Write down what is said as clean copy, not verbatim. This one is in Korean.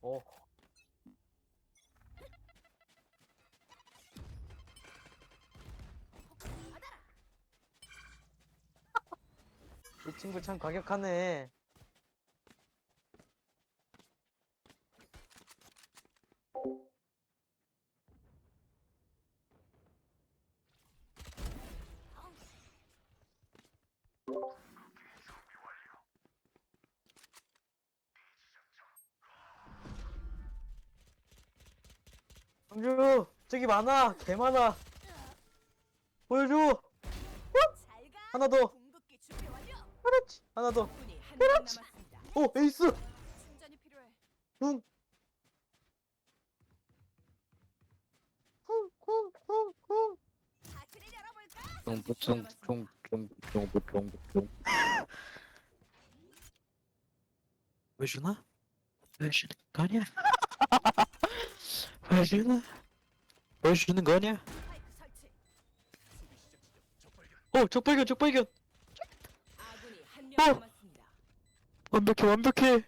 어. 이 친구 참 과격하네. 경주 저기 많아. 개 많아. 보여줘. 잘가. 하나 더. 궁극기 준비 완료. 그렇지. 하나 더. 적군이 한 명 그렇지. 남았습니다. 오 에이스. 충전이 필요해. 쿵. 쿵쿵쿵쿵. 파티를 열어볼까? 쫑쫑쫑쫑쫑쫑쫑쫑 보여주나? 보여주는 거 아니야? 보여주나? 보여주는 거 아니야? 스파이크 설치. 적발견 적발견 아군이 한 명 어! 남았습니다. 완벽해 완벽해